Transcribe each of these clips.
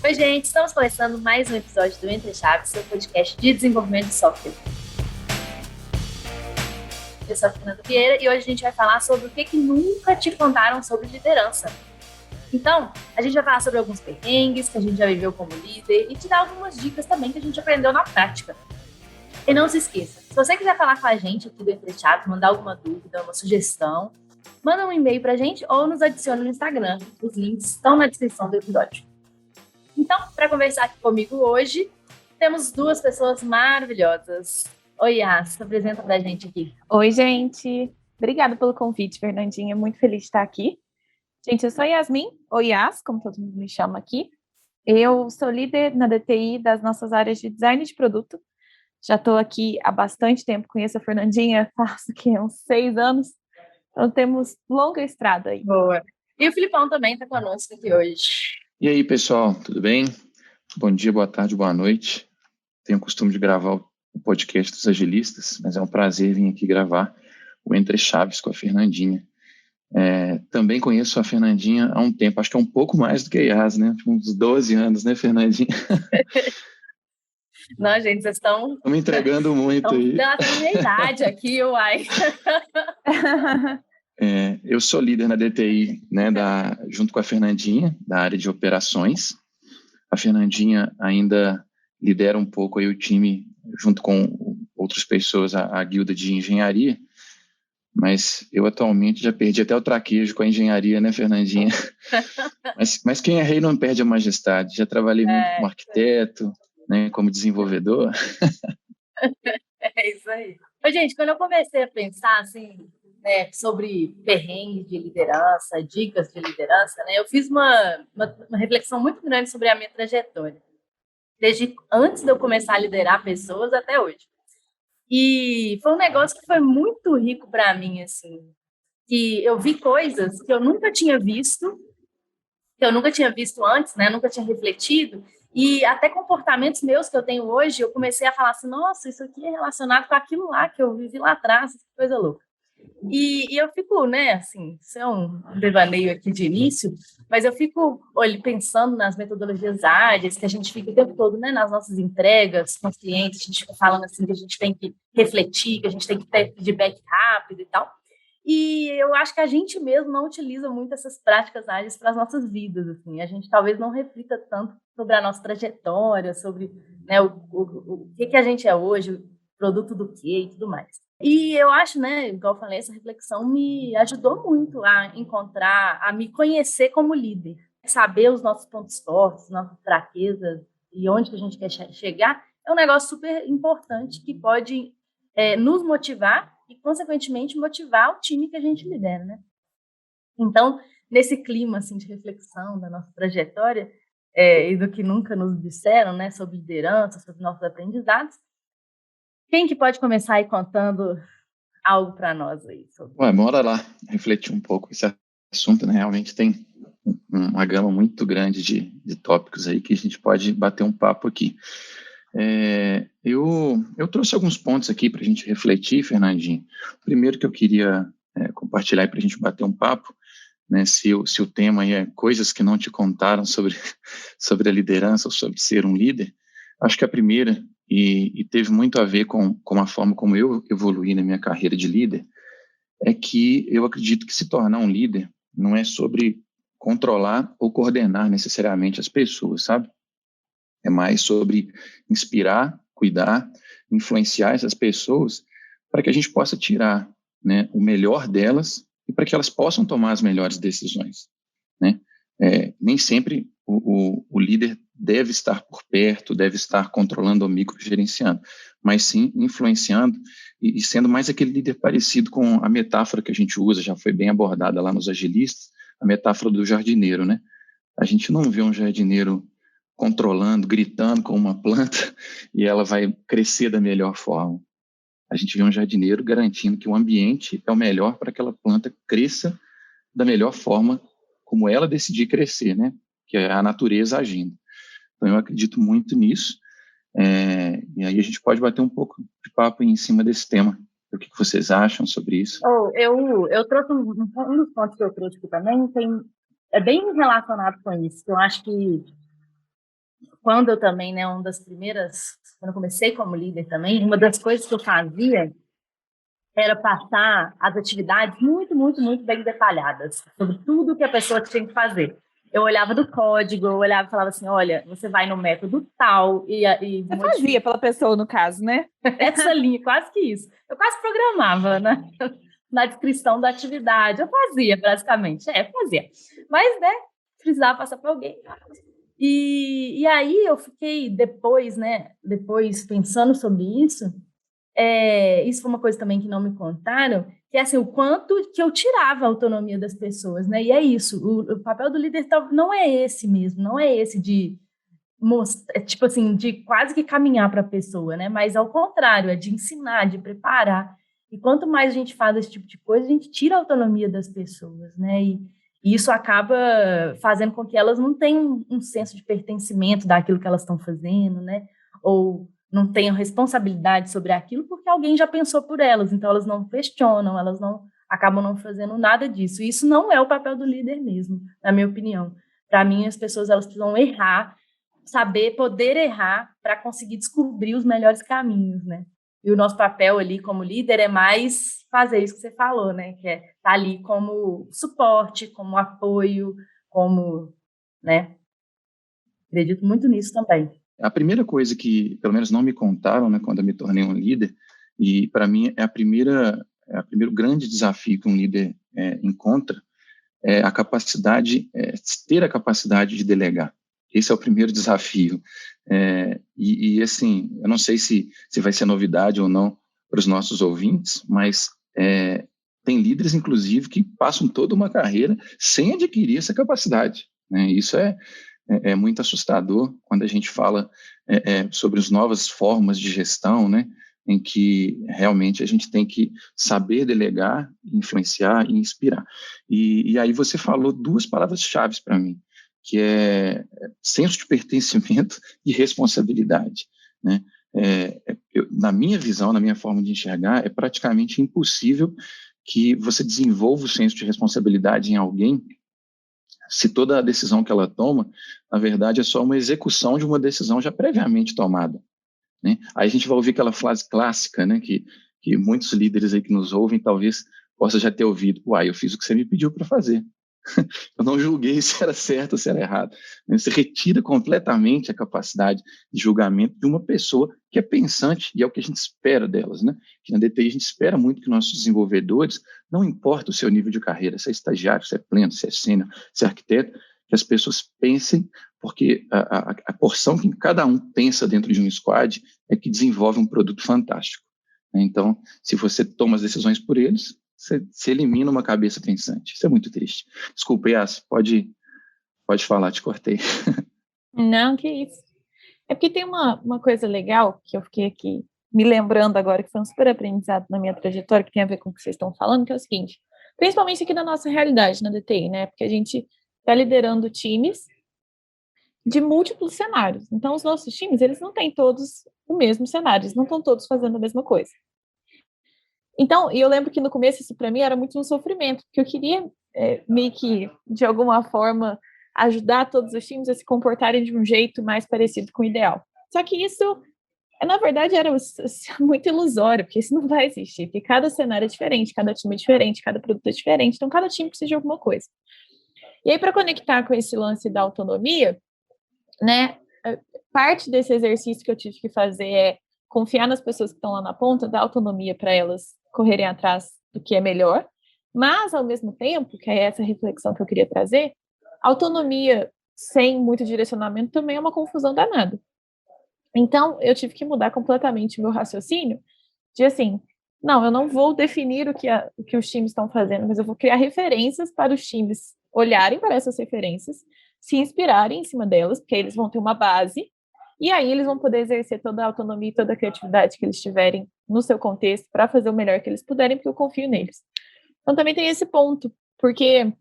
Oi, gente, estamos começando mais um episódio do Entre Chaves, seu podcast de desenvolvimento de software. Eu sou a Fernanda Vieira e hoje a gente vai falar sobre o que nunca te contaram sobre liderança. Então, a gente vai falar sobre alguns perrengues que a gente já viveu como líder e te dar algumas dicas também que a gente aprendeu na prática. E não se esqueça, se você quiser falar com a gente aqui do Entre Chaves, mandar alguma dúvida, uma sugestão, manda um e-mail pra gente ou nos adicione no Instagram. Os links estão na descrição do episódio. Então, para conversar aqui comigo hoje, temos duas pessoas maravilhosas. Oi, Yas, se apresenta pra gente aqui. Oi, gente. Obrigada pelo convite, Fernandinha. Muito feliz de estar aqui. Gente, eu sou Yasmin, ou Yas, como todo mundo me chama aqui. Eu sou líder na DTI das nossas áreas de design de produto. Já estou aqui há bastante tempo, conheço a Fernandinha, faço aqui uns 6 anos. Então temos longa estrada aí. Boa. E o Filipão também está conosco aqui hoje. E aí, pessoal, tudo bem? Bom dia, boa tarde, boa noite. Tenho o costume de gravar o podcast dos agilistas, mas é um prazer vir aqui gravar o Entre Chaves com a Fernandinha. Também conheço a Fernandinha há um tempo, acho que é um pouco mais do que a Yas, né? Uns 12 anos, né, Fernandinha? Não, gente, vocês estão me entregando muito aí. Estão dando a minha idade aqui, uai. Eu sou líder na DTI, né, junto com a Fernandinha, da área de operações. A Fernandinha ainda lidera um pouco aí o time, junto com outras pessoas, a guilda de engenharia, mas eu atualmente já perdi até o traquejo com a engenharia, né, Fernandinha? mas quem é rei não perde a majestade. Já trabalhei muito como arquiteto, né, como desenvolvedor. É isso aí. Ô, gente, quando eu comecei a pensar, assim, né, sobre perrengues de liderança, dicas de liderança, né, eu fiz uma reflexão muito grande sobre a minha trajetória, desde antes de eu começar a liderar pessoas até hoje. E foi um negócio que foi muito rico para mim, assim, que eu vi coisas que eu nunca tinha visto, antes, né, nunca tinha refletido, e até comportamentos meus que eu tenho hoje, eu comecei a falar assim, nossa, isso aqui é relacionado com aquilo lá que eu vivi lá atrás, que coisa louca. E eu fico, né, assim, isso é um devaneio aqui de início, mas eu fico pensando nas metodologias ágeis, que a gente fica o tempo todo, né, nas nossas entregas com os clientes, a gente fica falando assim que a gente tem que refletir, que a gente tem que ter feedback rápido e tal. E eu acho que a gente mesmo não utiliza muito essas práticas ágeis para as nossas vidas, assim. A gente talvez não reflita tanto sobre a nossa trajetória, sobre, né, o que a gente é hoje, produto do quê e tudo mais. E eu acho, né, igual eu falei, essa reflexão me ajudou muito a encontrar, a me conhecer como líder. Saber os nossos pontos fortes, nossas fraquezas e onde que a gente quer chegar é um negócio super importante que pode nos motivar e, consequentemente, motivar o time que a gente lidera, né? Então, nesse clima assim, de reflexão da nossa trajetória e do que nunca nos disseram, né, sobre liderança, sobre nossos aprendizados, quem que pode começar aí contando algo para nós aí? Bora lá refletir um pouco esse assunto, né? Realmente tem uma gama muito grande de tópicos aí que a gente pode bater um papo aqui. Eu trouxe alguns pontos aqui para a gente refletir, Fernandinho. O primeiro que eu queria compartilhar para a gente bater um papo, né, se o tema aí é coisas que não te contaram sobre a liderança ou sobre ser um líder, acho que a primeira, e teve muito a ver com a forma como eu evoluí na minha carreira de líder, é que eu acredito que se tornar um líder não é sobre controlar ou coordenar necessariamente as pessoas, sabe? É mais sobre inspirar, cuidar, influenciar essas pessoas para que a gente possa tirar, né, o melhor delas e para que elas possam tomar as melhores decisões, né? Nem sempre o líder deve estar por perto, deve estar controlando ou microgerenciando, mas sim influenciando e sendo mais aquele líder parecido com a metáfora que a gente usa, já foi bem abordada lá nos agilistas, a metáfora do jardineiro, né? A gente não vê um jardineiro controlando, gritando com uma planta e ela vai crescer da melhor forma. A gente vê um jardineiro garantindo que o ambiente é o melhor para que aquela planta cresça da melhor forma como ela decidir crescer, né? Que é a natureza agindo. Então, eu acredito muito nisso. E aí a gente pode bater um pouco de papo em cima desse tema. O que vocês acham sobre isso? Eu trouxe um dos pontos que eu trouxe aqui também, é bem relacionado com isso. Eu acho que quando eu também, né, quando eu comecei como líder também, uma das coisas que eu fazia era passar as atividades muito, muito, muito bem detalhadas, sobre tudo que a pessoa tinha que fazer. Eu olhava do código, eu olhava e falava assim, olha, você vai no método tal Você fazia pela pessoa, no caso, né? Essa linha, quase que isso. Eu quase programava, né? Na descrição da atividade. Eu fazia, basicamente. Fazia. Mas, né, precisava passar para alguém. E aí eu fiquei depois, né, pensando sobre isso, isso foi uma coisa também que não me contaram, que é assim, o quanto que eu tirava a autonomia das pessoas, né? E é isso, o papel do líder não é esse mesmo, não é esse de tipo assim, de quase que caminhar para a pessoa, né? Mas ao contrário, é de ensinar, de preparar. E quanto mais a gente faz esse tipo de coisa, a gente tira a autonomia das pessoas, né? E isso acaba fazendo com que elas não tenham um senso de pertencimento daquilo que elas estão fazendo, né? Ou não tenham responsabilidade sobre aquilo porque alguém já pensou por elas, então elas não questionam, elas não acabam não fazendo nada disso. E isso não é o papel do líder mesmo, na minha opinião. Para mim, as pessoas elas precisam errar, poder errar para conseguir descobrir os melhores caminhos, né? E o nosso papel ali como líder é mais fazer isso que você falou, né? Que é estar ali como suporte, como apoio, como, né? Acredito muito nisso também. A primeira coisa que, pelo menos, não me contaram, né, quando eu me tornei um líder, e para mim é o primeiro grande desafio que um líder encontra, é a capacidade, ter a capacidade de delegar. Esse é o primeiro desafio. E assim, eu não sei se vai ser novidade ou não para os nossos ouvintes, mas tem líderes, inclusive, que passam toda uma carreira sem adquirir essa capacidade, né? Isso é muito assustador quando a gente fala sobre as novas formas de gestão, né? Em que realmente a gente tem que saber delegar, influenciar e inspirar. E aí você falou duas palavras-chave para mim, que é senso de pertencimento e responsabilidade, né? Na minha visão, na minha forma de enxergar, é praticamente impossível que você desenvolva o senso de responsabilidade em alguém se toda a decisão que ela toma, na verdade, é só uma execução de uma decisão já previamente tomada, né? Aí a gente vai ouvir aquela frase clássica, né, que muitos líderes aí que nos ouvem talvez possa já ter ouvido: uai, eu fiz o que você me pediu para fazer. Eu não julguei se era certo ou se era errado. Você retira completamente a capacidade de julgamento de uma pessoa que é pensante, e é o que a gente espera delas, né? Que na DTI a gente espera muito que nossos desenvolvedores, não importa o seu nível de carreira, se é estagiário, se é pleno, se é sênior, se é arquiteto, que as pessoas pensem, porque a porção que cada um pensa dentro de um squad é que desenvolve um produto fantástico. Então, se você toma as decisões por eles, você elimina uma cabeça pensante. Isso é muito triste. Desculpa, Yas, pode falar, te cortei. Não, que isso. É porque tem uma coisa legal que eu fiquei aqui me lembrando agora, que foi um super aprendizado na minha trajetória, que tem a ver com o que vocês estão falando, que é o seguinte, principalmente aqui na nossa realidade, na DTI, né? Porque a gente está liderando times de múltiplos cenários. Então, os nossos times, eles não têm todos o mesmo cenário, eles não estão todos fazendo a mesma coisa. Então, e eu lembro que no começo isso para mim era muito um sofrimento, porque eu queria meio que, de alguma forma, ajudar todos os times a se comportarem de um jeito mais parecido com o ideal. Só que isso, na verdade, era muito ilusório, porque isso não vai existir, porque cada cenário é diferente, cada time é diferente, cada produto é diferente, então cada time precisa de alguma coisa. E aí, para conectar com esse lance da autonomia, né, parte desse exercício que eu tive que fazer é confiar nas pessoas que estão lá na ponta, dar autonomia para elas correrem atrás do que é melhor, mas, ao mesmo tempo, que é essa reflexão que eu queria trazer, autonomia sem muito direcionamento também é uma confusão danada. Então, eu tive que mudar completamente o meu raciocínio de assim, não, eu não vou definir o que os times estão fazendo, mas eu vou criar referências para os times olharem para essas referências, se inspirarem em cima delas, porque aí eles vão ter uma base, e aí eles vão poder exercer toda a autonomia e toda a criatividade que eles tiverem no seu contexto para fazer o melhor que eles puderem, porque eu confio neles. Então também tem esse ponto, porque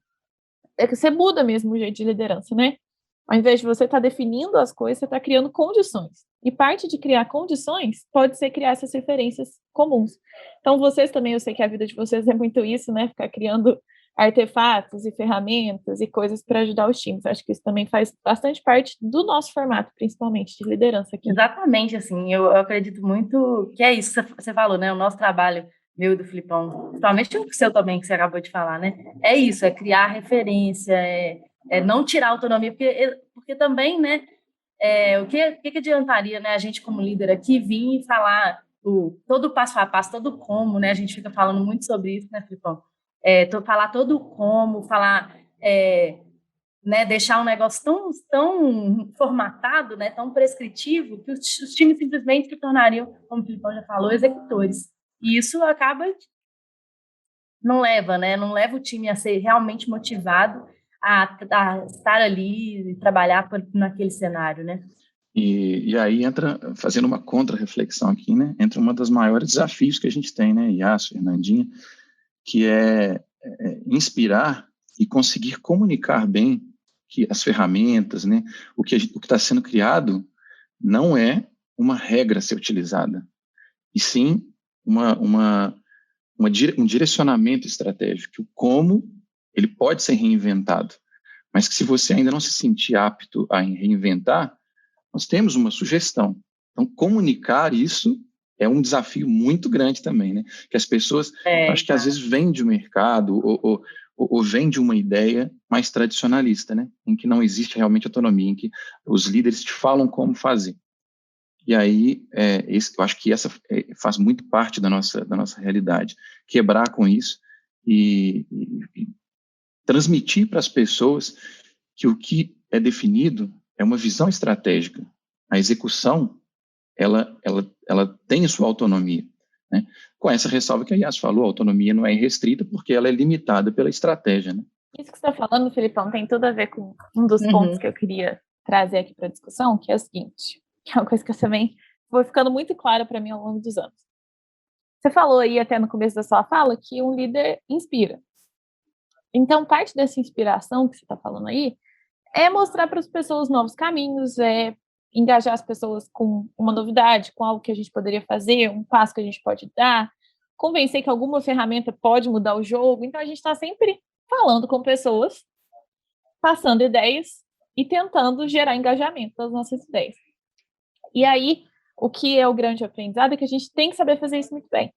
é que você muda mesmo o jeito de liderança, né? Ao invés de você estar definindo as coisas, você está criando condições. E parte de criar condições pode ser criar essas referências comuns. Então, vocês também, eu sei que a vida de vocês é muito isso, né? Ficar criando artefatos e ferramentas e coisas para ajudar os times. Acho que isso também faz bastante parte do nosso formato, principalmente de liderança aqui. Exatamente, assim, eu acredito muito que é isso que você falou, né? O nosso trabalho, meu e do Filipão, principalmente o seu também, que você acabou de falar, né? É isso, é criar referência, é não tirar autonomia, porque também, né? O que adiantaria, né? A gente como líder aqui vir e falar todo o passo a passo, todo o como, né? A gente fica falando muito sobre isso, né, Filipão? Falar todo o como, falar, né, deixar um negócio tão formatado, né, tão prescritivo, que os times simplesmente se tornariam, como o Filipão já falou, executores. E isso acaba, não leva, né? Não leva o time a ser realmente motivado a estar ali e trabalhar naquele cenário, né? E aí entra, fazendo uma contra-reflexão aqui, né? Entra uma das maiores desafios que a gente tem, né, Yas, Fernandinha, que é inspirar e conseguir comunicar bem que as ferramentas, né, o que está sendo criado não é uma regra a ser utilizada, e sim um direcionamento estratégico, que o como ele pode ser reinventado, mas que se você ainda não se sentir apto a reinventar, nós temos uma sugestão. Então, comunicar isso é um desafio muito grande também, né? Que as pessoas, acho que às vezes vêm de um mercado ou vêm de uma ideia mais tradicionalista, né? Em que não existe realmente autonomia, em que os líderes te falam como fazer. E aí, eu acho que essa faz muito parte da nossa realidade. Quebrar com isso e transmitir para as pessoas que o que é definido é uma visão estratégica. A execução, ela tem a sua autonomia, né? Com essa ressalva que a Yas falou, a autonomia não é irrestrita porque ela é limitada pela estratégia, né? Isso que você está falando, Filipão, tem tudo a ver com um dos pontos que eu queria trazer aqui para a discussão, que é o seguinte, que é uma coisa que eu também foi ficando muito clara para mim ao longo dos anos. Você falou aí até no começo da sua fala que um líder inspira. Então, parte dessa inspiração que você está falando aí é mostrar para as pessoas novos caminhos, é engajar as pessoas com uma novidade, com algo que a gente poderia fazer, um passo que a gente pode dar, convencer que alguma ferramenta pode mudar o jogo. Então, a gente está sempre falando com pessoas, passando ideias e tentando gerar engajamento das nossas ideias. E aí, o que é o grande aprendizado é que a gente tem que saber fazer isso muito bem.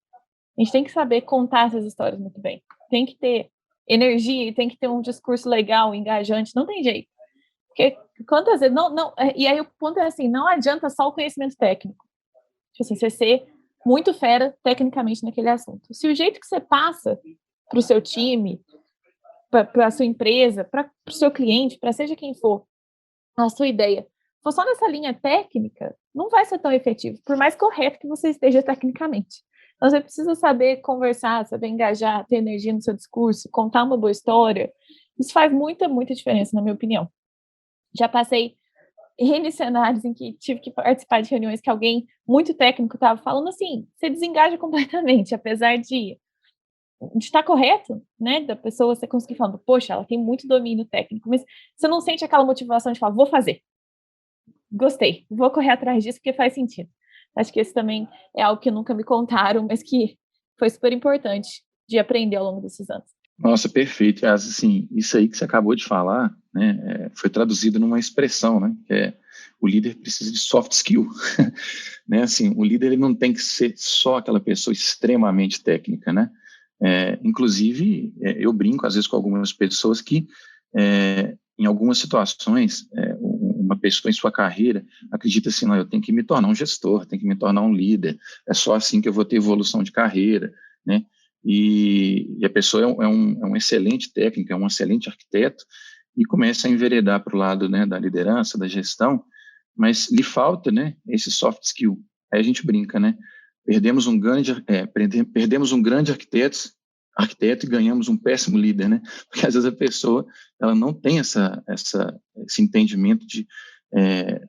A gente tem que saber contar essas histórias muito bem. Tem que ter energia e tem que ter um discurso legal, engajante. Não tem jeito. Porque quantas vezes... e aí o ponto é assim, não adianta só o conhecimento técnico. Tipo assim, você ser muito fera tecnicamente naquele assunto. Se o jeito que você passa para o seu time, para a sua empresa, para o seu cliente, para seja quem for, a sua ideia, for só nessa linha técnica, não vai ser tão efetivo, por mais correto que você esteja tecnicamente. Então, você precisa saber conversar, saber engajar, ter energia no seu discurso, contar uma boa história. Isso faz muita, muita diferença, na minha opinião. Já passei N cenários em que tive que participar de reuniões que alguém muito técnico estava falando assim, você desengaja completamente, apesar de estar correto, né, da pessoa você conseguir falar, poxa, ela tem muito domínio técnico, mas você não sente aquela motivação de falar, vou fazer. Gostei, vou correr atrás disso porque faz sentido. Acho que esse também é algo que nunca me contaram, mas que foi super importante de aprender ao longo desses anos. Nossa, perfeito. Assim, isso aí que você acabou de falar, né, foi traduzido numa expressão, né, que é o líder precisa de soft skill. Né, assim, o líder ele não tem que ser só aquela pessoa extremamente técnica, né? Inclusive, eu brinco às vezes com algumas pessoas que, em algumas situações, uma pessoa em sua carreira acredita assim, não, eu tenho que me tornar um gestor, tenho que me tornar um líder, é só assim que eu vou ter evolução de carreira, né? E a pessoa é um excelente técnico, é um excelente arquiteto e começa a enveredar para o lado, né, da liderança, da gestão, mas lhe falta, né, esse soft skill. Aí a gente brinca, né? Perdemos um grande arquiteto e ganhamos um péssimo líder, né? Porque às vezes a pessoa ela não tem esse entendimento de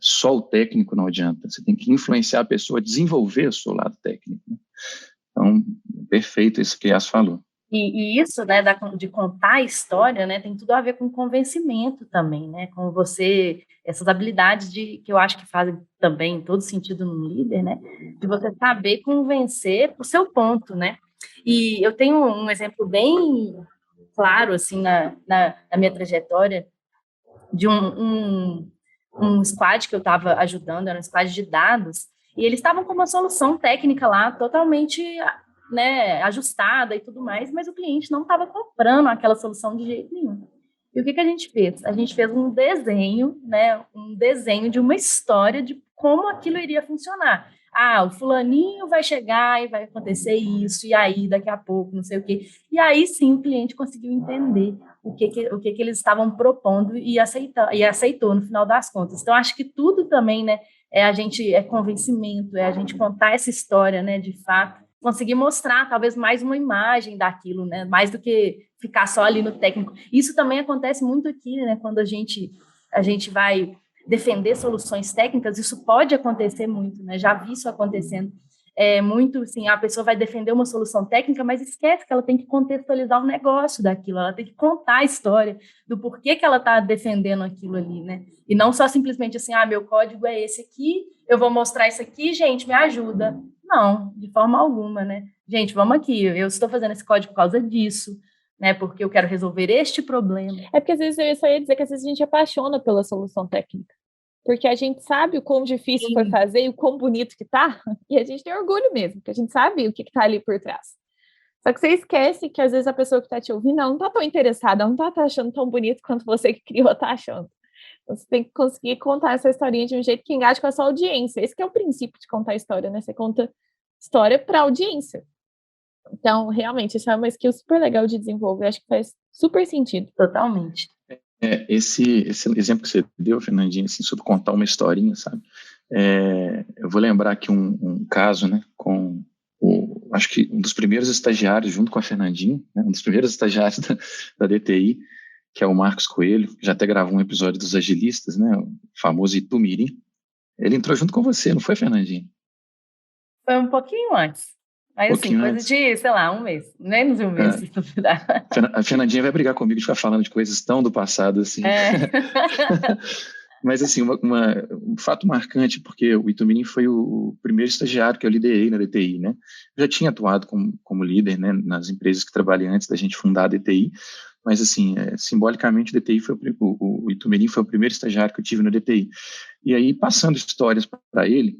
só o técnico não adianta. Você tem que influenciar a pessoa a desenvolver o seu lado técnico, né? Então, perfeito isso que a Yas falou. E isso, né, de contar a história, né, tem tudo a ver com convencimento também, né, com você, essas habilidades que eu acho que fazem também todo sentido no líder, né, de você saber convencer o seu ponto, né. E eu tenho um exemplo bem claro, assim, na minha trajetória, de um squad que eu estava ajudando, era um squad de dados, e eles estavam com uma solução técnica lá totalmente, né, ajustada e tudo mais, mas o cliente não estava comprando aquela solução de jeito nenhum. E o que a gente fez? A gente fez um desenho, né, um desenho de uma história de como aquilo iria funcionar. Ah, o fulaninho vai chegar e vai acontecer isso, e aí daqui a pouco, não sei o quê. E aí sim o cliente conseguiu entender o que eles estavam propondo e aceitou no final das contas. Então, acho que tudo também, né, é convencimento, é a gente contar essa história, né, de fato, conseguir mostrar talvez mais uma imagem daquilo, né, mais do que ficar só ali no técnico. Isso também acontece muito aqui, né, quando a gente vai defender soluções técnicas, isso pode acontecer muito, né, já vi isso acontecendo. Muito, assim, a pessoa vai defender uma solução técnica, mas esquece que ela tem que contextualizar o negócio daquilo, ela tem que contar a história do porquê que ela está defendendo aquilo ali, né? E não só simplesmente assim, meu código é esse aqui, eu vou mostrar isso aqui, gente, me ajuda. Não, de forma alguma, né? Gente, vamos aqui, eu estou fazendo esse código por causa disso, né? Porque eu quero resolver este problema. É porque às vezes eu só ia dizer que às vezes a gente apaixona pela solução técnica. Porque a gente sabe o quão difícil foi fazer e o quão bonito que tá, e a gente tem orgulho mesmo, porque a gente sabe o que tá ali por trás. Só que você esquece que às vezes a pessoa que tá te ouvindo não tá tão interessada, não tá achando tão bonito quanto você que criou tá achando. Então, você tem que conseguir contar essa historinha de um jeito que engaje com a sua audiência. Esse que é o princípio de contar história, né? Você conta história para audiência. Então, realmente, isso é uma skill super legal de desenvolver. Acho que faz super sentido. Totalmente. Esse exemplo que você deu, Fernandinha, assim, sobre contar uma historinha, sabe? Eu vou lembrar aqui um caso, né, com acho que um dos primeiros estagiários, junto com a Fernandinha, né, um dos primeiros estagiários da DTI, que é o Marcos Coelho, que já até gravou um episódio dos Agilistas, né, o famoso Itumirim. Ele entrou junto com você, não foi, Fernandinha? Foi um pouquinho antes. Mas assim, coisa de, sei lá, um mês. Menos de um mês, se duvidar. A Fernandinha vai brigar comigo de ficar falando de coisas tão do passado assim. Mas assim, um fato marcante, porque o Itumirim foi o primeiro estagiário que eu liderei na DTI, né? Eu já tinha atuado como líder, né, nas empresas que trabalhei antes da gente fundar a DTI, mas assim, simbolicamente o Itumirim foi o primeiro estagiário que eu tive na DTI. E aí, passando histórias para ele,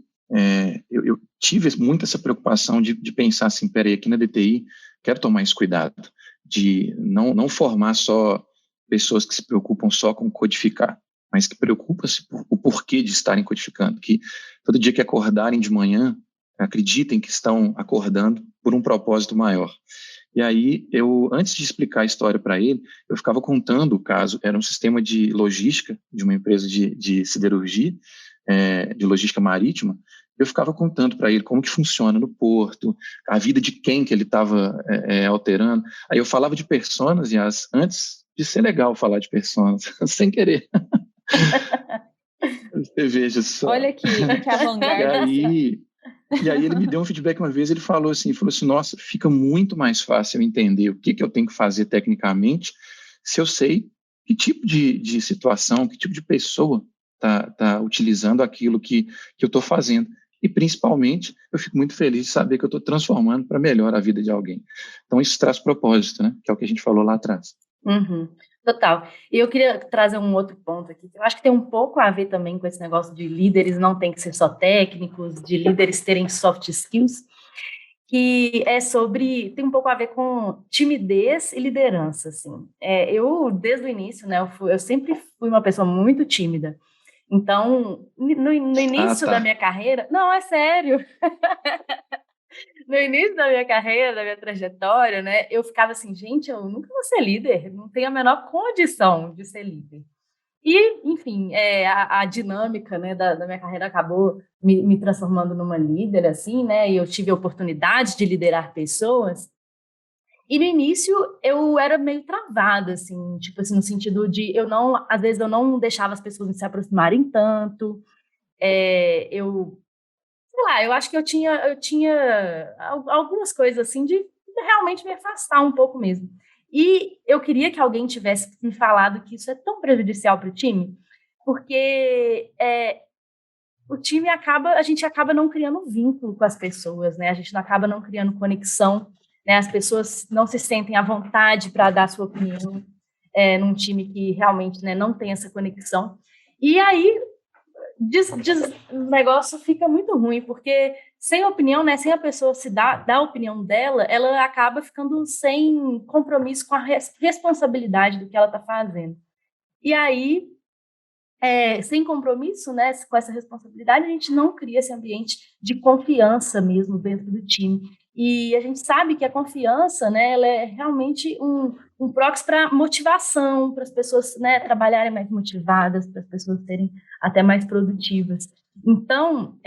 eu tive muito essa preocupação de pensar assim, peraí, aqui na DTI, quero tomar esse cuidado, de não formar só pessoas que se preocupam só com codificar, mas que preocupam-se por o porquê de estarem codificando, que todo dia que acordarem de manhã, acreditem que estão acordando por um propósito maior. E aí, antes de explicar a história para ele, eu ficava contando o caso, era um sistema de logística de uma empresa de siderurgia, de logística marítima. Eu ficava contando para ele como que funciona no porto, a vida de quem que ele estava alterando. Aí eu falava de personas, antes de ser legal falar de personas, sem querer. Você veja só. Olha que avant-garde. E aí ele me deu um feedback uma vez, ele falou assim, nossa, fica muito mais fácil eu entender o que eu tenho que fazer tecnicamente se eu sei que tipo de situação, que tipo de pessoa está utilizando aquilo que eu estou fazendo. E, principalmente, eu fico muito feliz de saber que eu estou transformando para melhor a vida de alguém. Então, isso traz propósito, né? Que é o que a gente falou lá atrás. Uhum. Total. E eu queria trazer um outro ponto aqui. Eu acho que tem um pouco a ver também com esse negócio de líderes não tem que ser só técnicos, de líderes terem soft skills, que tem um pouco a ver com timidez e liderança, assim. Eu, desde o início, né, eu sempre fui uma pessoa muito tímida. Então, no início da minha carreira... Não, é sério. No início da minha carreira, da minha trajetória, né, eu ficava assim, gente, eu nunca vou ser líder, não tenho a menor condição de ser líder. E, enfim, a dinâmica, né, da minha carreira acabou me transformando numa líder, assim, né, e eu tive a oportunidade de liderar pessoas. E no início eu era meio travada, assim, tipo assim, no sentido de às vezes eu não deixava as pessoas se aproximarem tanto. Sei lá, eu acho que eu tinha algumas coisas assim de realmente me afastar um pouco mesmo. E eu queria que alguém tivesse me falado que isso é tão prejudicial para o time, porque o time a gente acaba não criando vínculo com as pessoas, né? A gente acaba não criando conexão. né? As pessoas não se sentem à vontade para dar sua opinião num time que realmente, né, não tem essa conexão. E aí o negócio fica muito ruim, porque sem opinião, né, sem a pessoa se dar a opinião dela, ela acaba ficando sem compromisso com a responsabilidade do que ela está fazendo. E aí, sem compromisso, né, com essa responsabilidade, a gente não cria esse ambiente de confiança mesmo dentro do time. E a gente sabe que a confiança, né, ela é realmente um proxy para motivação, para as pessoas, né, trabalharem mais motivadas, para as pessoas serem até mais produtivas. Então,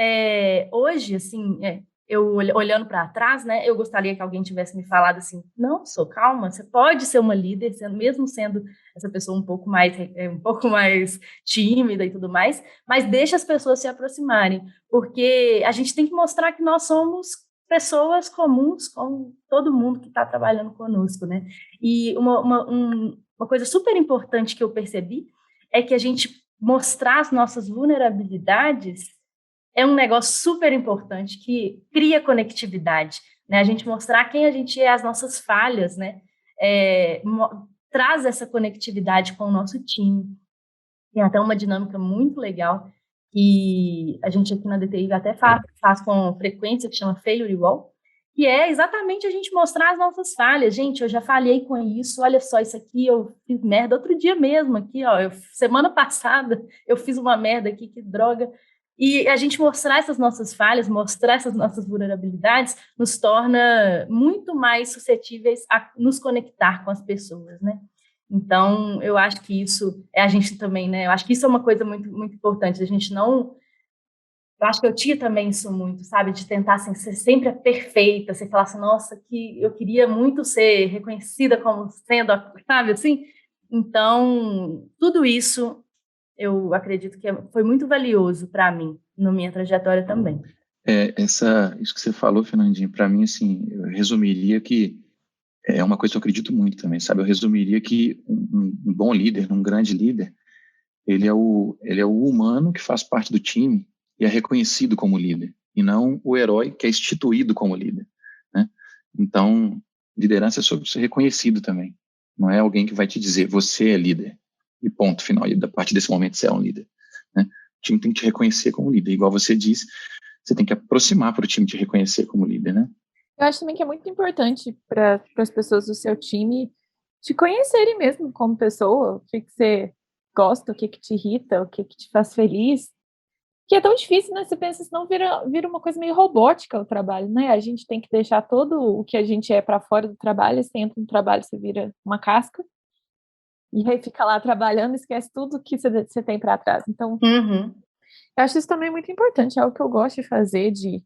hoje, assim, eu olhando para trás, né, eu gostaria que alguém tivesse me falado assim, não, calma, você pode ser uma líder, mesmo sendo essa pessoa um pouco mais tímida e tudo mais, mas deixa as pessoas se aproximarem, porque a gente tem que mostrar que nós somos pessoas comuns, como todo mundo que está trabalhando conosco, né? E uma coisa super importante que eu percebi é que a gente mostrar as nossas vulnerabilidades é um negócio super importante que cria conectividade, né? A gente mostrar quem a gente é, as nossas falhas, né? Traz essa conectividade com o nosso time. Tem até uma dinâmica muito legal que a gente aqui na DTI até faz com frequência, que chama Failure Wall, que é exatamente a gente mostrar as nossas falhas. Gente, eu já falhei com isso, olha só, isso aqui eu fiz merda outro dia mesmo, aqui, ó, semana passada eu fiz uma merda aqui, que droga. E a gente mostrar essas nossas falhas, mostrar essas nossas vulnerabilidades, nos torna muito mais suscetíveis a nos conectar com as pessoas, né? Então, eu acho que isso a gente também, né? Eu acho que isso é uma coisa muito, muito importante. A gente não. Eu acho que eu tinha também isso muito, sabe? De tentar assim, ser sempre a perfeita, você falar assim, nossa, que eu queria muito ser reconhecida como sendo, sabe assim? Então, tudo isso eu acredito que foi muito valioso para mim, na minha trajetória também. Isso que você falou, Fernandinho, para mim, assim, eu resumiria que é uma coisa que eu acredito muito também, sabe? Eu resumiria que um bom líder, um grande líder, ele é o humano que faz parte do time e é reconhecido como líder, e não o herói que é instituído como líder, né? Então, liderança é sobre ser reconhecido também. Não é alguém que vai te dizer, você é líder, e ponto final, e a partir desse momento você é um líder, né? O time tem que te reconhecer como líder, igual você disse, você tem que aproximar para o time te reconhecer como líder, né? Eu acho também que é muito importante para as pessoas do seu time te conhecerem mesmo como pessoa, o que você gosta, o que te irrita, o que te faz feliz. Que é tão difícil, né? Você pensa, senão vira uma coisa meio robótica o trabalho, né? A gente tem que deixar todo o que a gente é para fora do trabalho, você entra no trabalho, você vira uma casca, e aí fica lá trabalhando, esquece tudo que você tem para trás. Então, eu acho isso também muito importante, é algo que eu gosto de fazer, de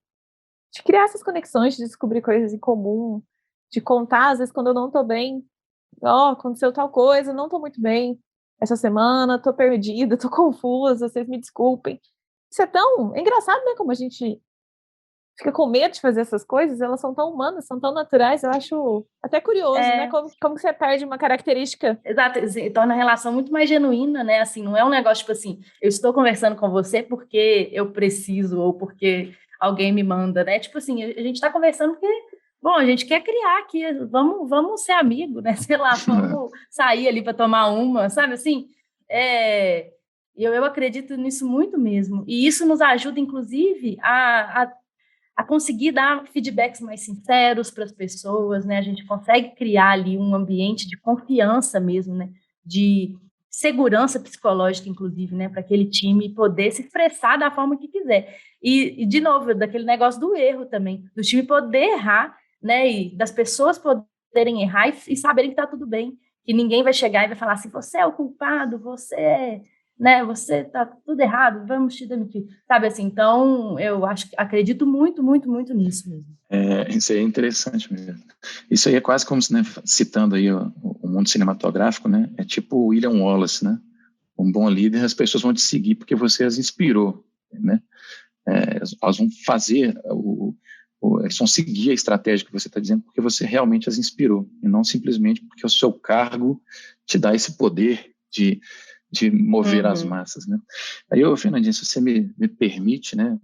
criar essas conexões, de descobrir coisas em comum, de contar, às vezes, quando eu não tô bem, aconteceu tal coisa, não tô muito bem essa semana, tô perdida, tô confusa, vocês me desculpem. Isso é engraçado, né, como a gente fica com medo de fazer essas coisas, elas são tão humanas, são tão naturais, eu acho até curioso, né, como que você perde uma característica. Exato, torna a relação muito mais genuína, né, assim, não é um negócio tipo assim, eu estou conversando com você porque eu preciso, ou porque alguém me manda, né, tipo assim, a gente está conversando porque, bom, a gente quer criar aqui, vamos ser amigo, né, sei lá, vamos sair ali para tomar uma, sabe, assim, eu acredito nisso muito mesmo, e isso nos ajuda, inclusive, a conseguir dar feedbacks mais sinceros para as pessoas, né? A gente consegue criar ali um ambiente de confiança mesmo, né? De segurança psicológica, inclusive, né? Para aquele time poder se expressar da forma que quiser. E, de novo, daquele negócio do erro também, do time poder errar, né? E das pessoas poderem errar e saberem que está tudo bem, que ninguém vai chegar e vai falar assim, você é o culpado, você tá tudo errado, vamos te demitir, sabe assim, então eu acredito muito, muito, muito nisso mesmo. Isso aí é interessante mesmo. Isso aí é quase como, né, citando aí o mundo cinematográfico, né, é tipo o William Wallace, né, um bom líder, as pessoas vão te seguir porque você as inspirou, né, elas vão fazer, eles vão seguir a estratégia que você está dizendo porque você realmente as inspirou, e não simplesmente porque o seu cargo te dá esse poder de de mover as massas, né? Aí, Fernandinha, se você me permite, né,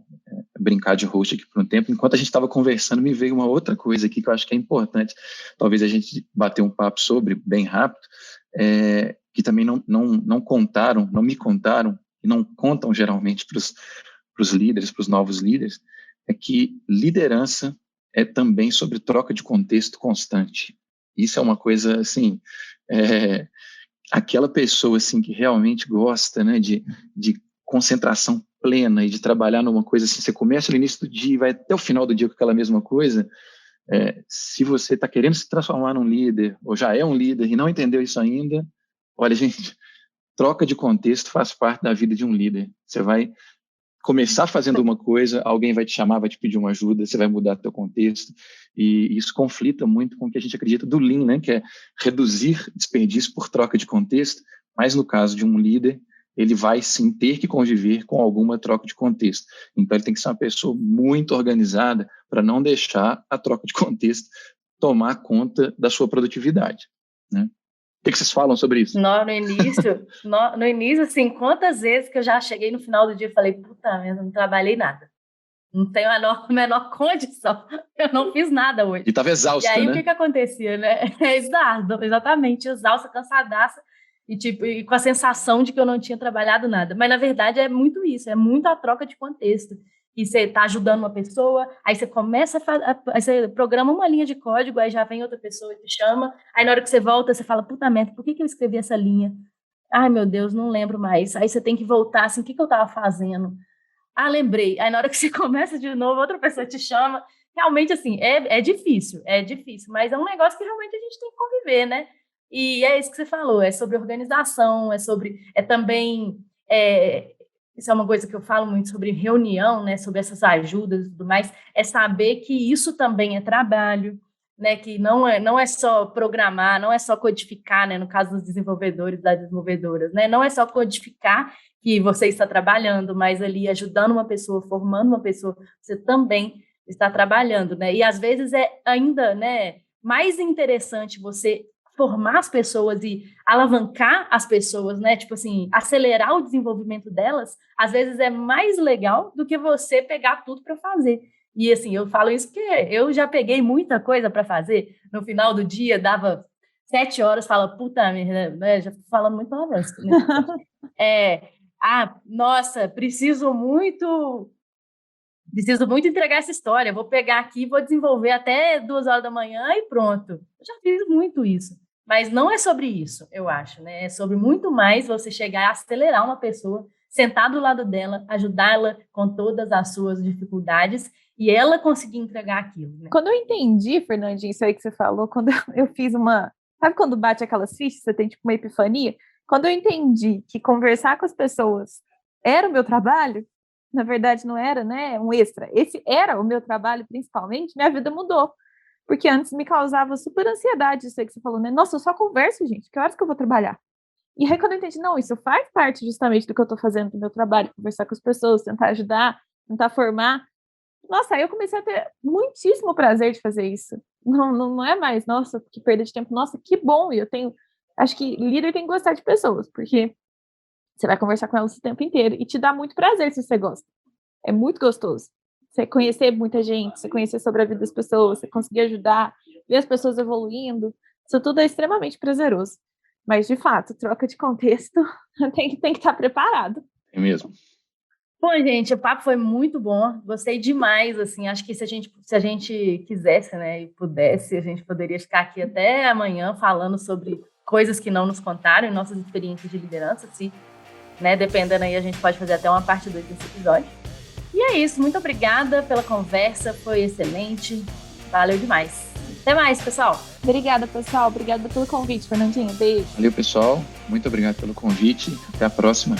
brincar de host aqui por um tempo, enquanto a gente estava conversando, me veio uma outra coisa aqui que eu acho que é importante, talvez a gente bater um papo sobre, bem rápido, que também não me contaram, e não contam geralmente para os líderes, para os novos líderes, é que liderança é também sobre troca de contexto constante. Isso é uma coisa, assim, aquela pessoa assim que realmente gosta, né, de concentração plena e de trabalhar numa coisa assim, você começa no início do dia e vai até o final do dia com aquela mesma coisa, se você está querendo se transformar num líder, ou já é um líder e não entendeu isso ainda, olha, gente, troca de contexto faz parte da vida de um líder. Você vai começar fazendo uma coisa, alguém vai te chamar, vai te pedir uma ajuda, você vai mudar teu contexto, e isso conflita muito com o que a gente acredita do Lean, né, que é reduzir desperdício por troca de contexto, mas no caso de um líder, ele vai sim ter que conviver com alguma troca de contexto. Então ele tem que ser uma pessoa muito organizada para não deixar a troca de contexto tomar conta da sua produtividade, né? O que vocês falam sobre isso? No início, assim, quantas vezes que eu já cheguei no final do dia e falei, puta merda, não trabalhei nada. Não tenho a menor condição. Eu não fiz nada hoje. E estava exausta, né? E aí, o que acontecia, né? Exatamente, exausta, cansadaça, e com a sensação de que eu não tinha trabalhado nada. Mas, na verdade, é muito isso, é muito a troca de contexto. E você está ajudando uma pessoa, aí você começa aí você programa uma linha de código, aí já vem outra pessoa e te chama, aí na hora que você volta, você fala, puta merda, por que eu escrevi essa linha? Ai, meu Deus, não lembro mais. Aí você tem que voltar, assim, o que eu estava fazendo? Ah, lembrei. Aí na hora que você começa de novo, outra pessoa te chama. Realmente, assim, é difícil, mas é um negócio que realmente a gente tem que conviver, né? E é isso que você falou, é sobre organização, também... isso é uma coisa que eu falo muito sobre reunião, né, sobre essas ajudas e tudo mais, é saber que isso também é trabalho, né, que não é só programar, não é só codificar, né, no caso dos desenvolvedores, das desenvolvedoras, né, não é só codificar que você está trabalhando, mas ali ajudando uma pessoa, formando uma pessoa, você também está trabalhando, né, e às vezes é ainda, né, mais interessante você formar as pessoas e alavancar as pessoas, né? Tipo assim, acelerar o desenvolvimento delas, às vezes é mais legal do que você pegar tudo para fazer. E assim, eu falo isso porque eu já peguei muita coisa para fazer. No final do dia, dava 7 horas, fala, puta merda, né? Já tô falando muito palavrão. Nossa, preciso muito entregar essa história. Vou pegar aqui, vou desenvolver até 2 horas da manhã e pronto. Eu já fiz muito isso. Mas não é sobre isso, eu acho, né? É sobre muito mais você chegar e acelerar uma pessoa, sentar do lado dela, ajudá-la com todas as suas dificuldades e ela conseguir entregar aquilo, né? Quando eu entendi, Fernandinho, isso aí que você falou, quando eu fiz uma... Sabe quando bate aquelas fichas, você tem tipo uma epifania? Quando eu entendi que conversar com as pessoas era o meu trabalho, na verdade não era, né? Um extra. Esse era o meu trabalho principalmente, minha vida mudou. Porque antes me causava super ansiedade isso aí que você falou, né? Nossa, eu só converso, gente. Que horas que eu vou trabalhar? E aí, quando eu entendi, não, isso faz parte justamente do que eu tô fazendo no meu trabalho, conversar com as pessoas, tentar ajudar, tentar formar. Nossa, aí eu comecei a ter muitíssimo prazer de fazer isso. Não é mais, nossa, que perda de tempo. Nossa, que bom. E acho que líder tem que gostar de pessoas, porque você vai conversar com elas o tempo inteiro e te dá muito prazer se você gosta. É muito gostoso. Você conhecer muita gente, você conhecer sobre a vida das pessoas, você conseguir ajudar, ver as pessoas evoluindo, isso tudo é extremamente prazeroso. Mas, de fato, troca de contexto tem que estar preparado. É mesmo. Bom, gente, o papo foi muito bom, gostei demais, assim, acho que se a gente quisesse, né, e pudesse, a gente poderia ficar aqui até amanhã falando sobre coisas que não nos contaram, nossas experiências de liderança, se, né, dependendo aí, a gente pode fazer até uma parte 2 desse episódio. E é isso, muito obrigada pela conversa, foi excelente, valeu demais. Até mais, pessoal. Obrigada, pessoal, obrigada pelo convite, Fernandinho, beijo. Valeu, pessoal, muito obrigado pelo convite, até a próxima.